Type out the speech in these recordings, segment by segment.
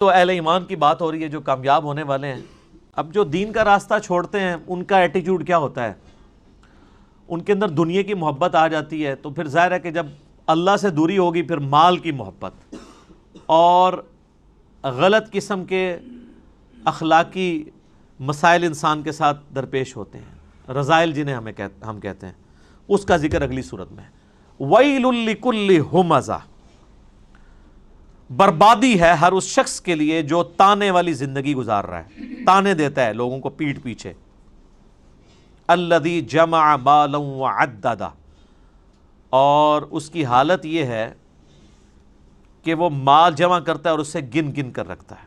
تو اہل ایمان کی بات ہو رہی ہے جو کامیاب ہونے والے ہیں. اب جو دین کا راستہ چھوڑتے ہیں ان کا ایٹیٹیوڈ کیا ہوتا ہے؟ ان کے اندر دنیا کی محبت آ جاتی ہے. تو پھر ظاہر ہے کہ جب اللہ سے دوری ہوگی پھر مال کی محبت اور غلط قسم کے اخلاقی مسائل انسان کے ساتھ درپیش ہوتے ہیں، رذائل جنہیں ہم کہتے ہیں. اس کا ذکر اگلی صورت میں ہے. وَيْلٌ لِكُلِّ ہُمَزَةٍ، بربادی ہے ہر اس شخص کے لیے جو تانے والی زندگی گزار رہا ہے، تانے دیتا ہے لوگوں کو پیٹھ پیچھے. الَّذِي جَمَعَ مَالًا وَعَدَّدَهُ، اور اس کی حالت یہ ہے کہ وہ مال جمع کرتا ہے اور اسے گن گن کر رکھتا ہے.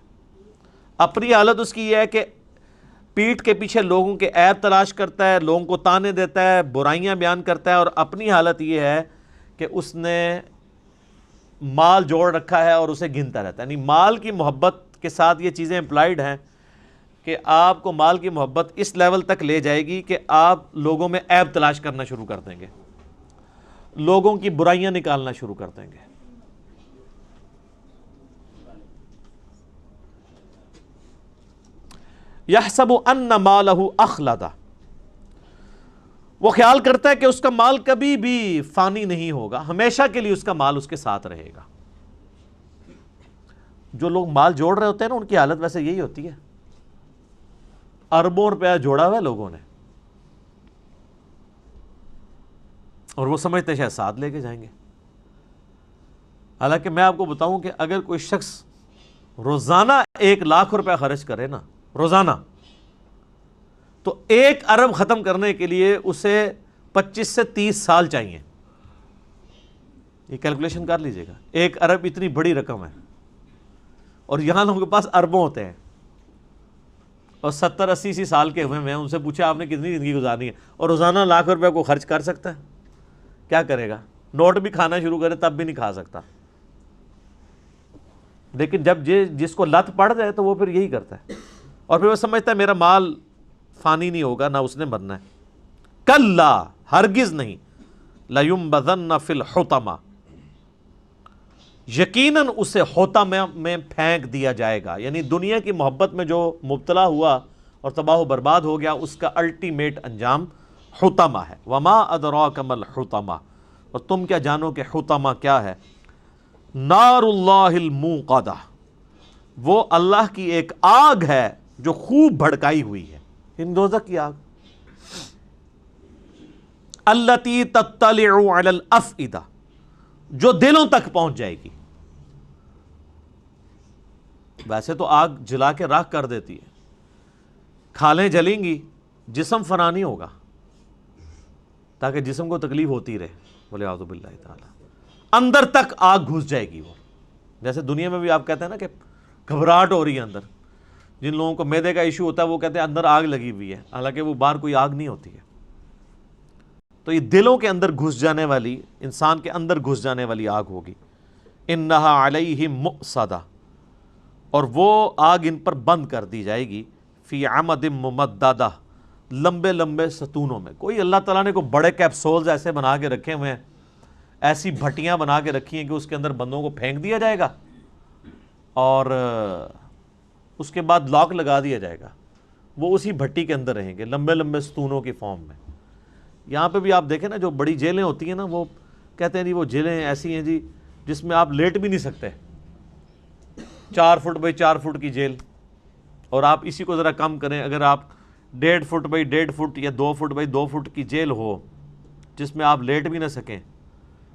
اپنی حالت اس کی یہ ہے کہ پیٹھ کے پیچھے لوگوں کے عیب تلاش کرتا ہے، لوگوں کو تانے دیتا ہے، برائیاں بیان کرتا ہے، اور اپنی حالت یہ ہے کہ اس نے مال جوڑ رکھا ہے اور اسے گنتا رہتا ہے. یعنی مال کی محبت کے ساتھ یہ چیزیں امپلائڈ ہیں کہ آپ کو مال کی محبت اس لیول تک لے جائے گی کہ آپ لوگوں میں عیب تلاش کرنا شروع کر دیں گے، لوگوں کی برائیاں نکالنا شروع کر دیں گے. یحسب ان مالہ اخلدہ، وہ خیال کرتا ہے کہ اس کا مال کبھی بھی فانی نہیں ہوگا، ہمیشہ کے لیے اس کا مال اس کے ساتھ رہے گا. جو لوگ مال جوڑ رہے ہوتے ہیں نا ان کی حالت ویسے یہی ہوتی ہے. اربوں روپیہ جوڑا ہوا ہے لوگوں نے اور وہ سمجھتے ہیں شاید ساتھ لے کے جائیں گے. حالانکہ میں آپ کو بتاؤں کہ اگر کوئی شخص روزانہ 1,00,000 روپیہ خرچ کرے نا روزانہ، تو 1 ارب ختم کرنے کے لیے اسے 25 سے 30 سال چاہیے. یہ کیلکولیشن کر لیجئے گا. 1 ارب اتنی بڑی رقم ہے اور یہاں لوگوں کے پاس اربوں ہوتے ہیں اور 70-80 سال کے ہوئے ہیں. ان سے پوچھا آپ نے کتنی زندگی گزارنی ہے اور روزانہ 1,00,000 روپے کو خرچ کر سکتا ہے؟ کیا کرے گا؟ نوٹ بھی کھانا شروع کرے تب بھی نہیں کھا سکتا. لیکن جب جس کو لت پڑ جائے تو وہ پھر یہی کرتا ہے اور پھر وہ سمجھتا ہے میرا مال فانی نہیں ہوگا، نہ اس نے مرنا ہے. کلا، ہرگز نہیں. لَيُنبَذَنَّ فِي الْحُطَمَةِ، یقیناً اسے حطمہ میں پھینک دیا جائے گا. یعنی دنیا کی محبت میں جو مبتلا ہوا اور تباہ و برباد ہو گیا اس کا الٹیمیٹ انجام حطمہ ہے. وَمَا أَدْرَاكَ مَا الْحُطَمَةُ، اور تم کیا جانو کہ حطمہ کیا ہے؟ نار اللہ الموقدہ، وہ اللہ کی ایک آگ ہے جو خوب بھڑکائی ہوئی ہے. ان دوزخ کی آگ. التی تطلع علی الافئدہ، جو دلوں تک پہنچ جائے گی. ویسے تو آگ جلا کے راکھ کر دیتی ہے، کھالیں جلیں گی، جسم فنا نہیں ہوگا تاکہ جسم کو تکلیف ہوتی رہے. وَلِعَوْذُ بِاللَّهِ تعالی. اندر تک آگ گھس جائے گی. وہ جیسے دنیا میں بھی آپ کہتے ہیں نا کہ گھبراہٹ ہو رہی ہے اندر. جن لوگوں کو معدے کا ایشو ہوتا ہے وہ کہتے ہیں اندر آگ لگی ہوئی ہے، حالانکہ وہ باہر کوئی آگ نہیں ہوتی ہے. تو یہ دلوں کے اندر گھس جانے والی، انسان کے اندر گھس جانے والی آگ ہوگی. انہا علیہم مؤصدہ، اور وہ آگ ان پر بند کر دی جائے گی. فی عمد ممددہ، لمبے لمبے ستونوں میں. کوئی اللہ تعالیٰ نے کو بڑے کیپسولز ایسے بنا کے رکھے ہوئے ہیں، ایسی بھٹیاں بنا کے رکھی ہیں کہ اس کے اندر بندوں کو پھینک دیا جائے گا اور اس کے بعد لاک لگا دیا جائے گا. وہ اسی بھٹی کے اندر رہیں گے لمبے لمبے ستونوں کی فارم میں. یہاں پہ بھی آپ دیکھیں نا جو بڑی جیلیں ہوتی ہیں نا، وہ کہتے ہیں جی وہ جیلیں ایسی ہیں جی جس میں آپ لیٹ بھی نہیں سکتے. 4 فٹ بائی 4 فٹ کی جیل، اور آپ اسی کو ذرا کم کریں، اگر آپ 1.5 فٹ بائی 1.5 فٹ یا 2 فٹ بائی 2 فٹ کی جیل ہو جس میں آپ لیٹ بھی نہ سکیں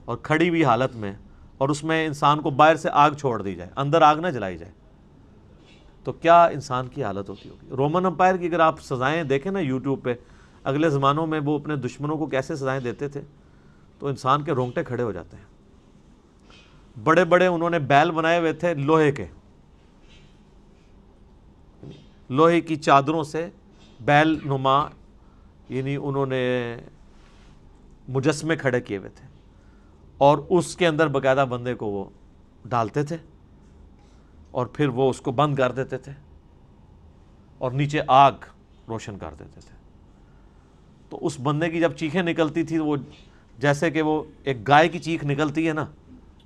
اور کھڑی ہوئی حالت میں، اور اس میں انسان کو باہر سے آگ چھوڑ دی جائے، اندر آگ نہ جلائی جائے، تو کیا انسان کی حالت ہوتی ہوگی. رومن امپائر کی اگر آپ سزائیں دیکھیں نا یوٹیوب پہ، اگلے زمانوں میں وہ اپنے دشمنوں کو کیسے سزائیں دیتے تھے تو انسان کے رونگٹے کھڑے ہو جاتے ہیں. بڑے بڑے انہوں نے بیل بنائے ہوئے تھے لوہے کے، لوہے کی چادروں سے بیل نما، یعنی انہوں نے مجسمے کھڑے کیے ہوئے تھے اور اس کے اندر باقاعدہ بندے کو وہ ڈالتے تھے اور پھر وہ اس کو بند کر دیتے تھے اور نیچے آگ روشن کر دیتے تھے. تو اس بندے کی جب چیخیں نکلتی تھی وہ جیسے کہ وہ ایک گائے کی چیخ نکلتی ہے نا،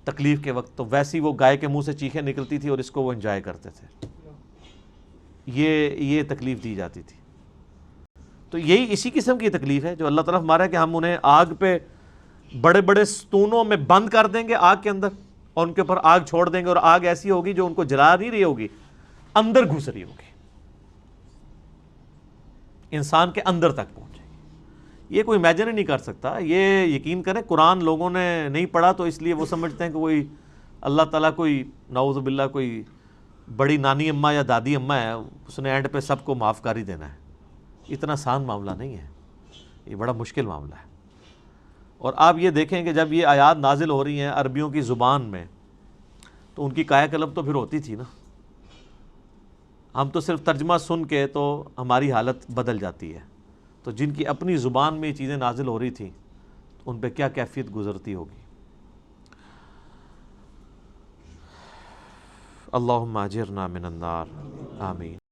تکلیف کے وقت، تو ویسی وہ گائے کے منہ سے چیخیں نکلتی تھی اور اس کو وہ انجوائے کرتے تھے، یہ تکلیف دی جاتی تھی۔ تو یہی اسی قسم کی تکلیف ہے جو اللہ تعالیٰ ہمارا ہے کہ ہم انہیں آگ پہ بڑے بڑے ستونوں میں بند کر دیں گے آگ کے اندر، اور ان کے اوپر آگ چھوڑ دیں گے، اور آگ ایسی ہوگی جو ان کو جلا نہیں رہی ہوگی، اندر گھس رہی ہوگی، انسان کے اندر تک پہنچے گی۔ یہ کوئی امیجن ہی نہیں کر سکتا۔ یہ یقین کریں قرآن لوگوں نے نہیں پڑھا تو اس لیے وہ سمجھتے ہیں کہ کوئی اللہ تعالیٰ کوئی نعوذ باللہ کوئی بڑی نانی اماں یا دادی اماں ہے، اس نے اینڈ پہ سب کو معاف کر ہی دینا ہے۔ اتنا آسان معاملہ نہیں ہے، یہ بڑا مشکل معاملہ ہے۔ اور آپ یہ دیکھیں کہ جب یہ آیات نازل ہو رہی ہیں عربیوں کی زبان میں تو ان کی کایا قلب تو پھر ہوتی تھی نا۔ ہم تو صرف ترجمہ سن کے تو ہماری حالت بدل جاتی ہے، تو جن کی اپنی زبان میں یہ چیزیں نازل ہو رہی تھیں ان پہ کیا کیفیت گزرتی ہوگی۔ اللہم اجرنا من النار، آمین۔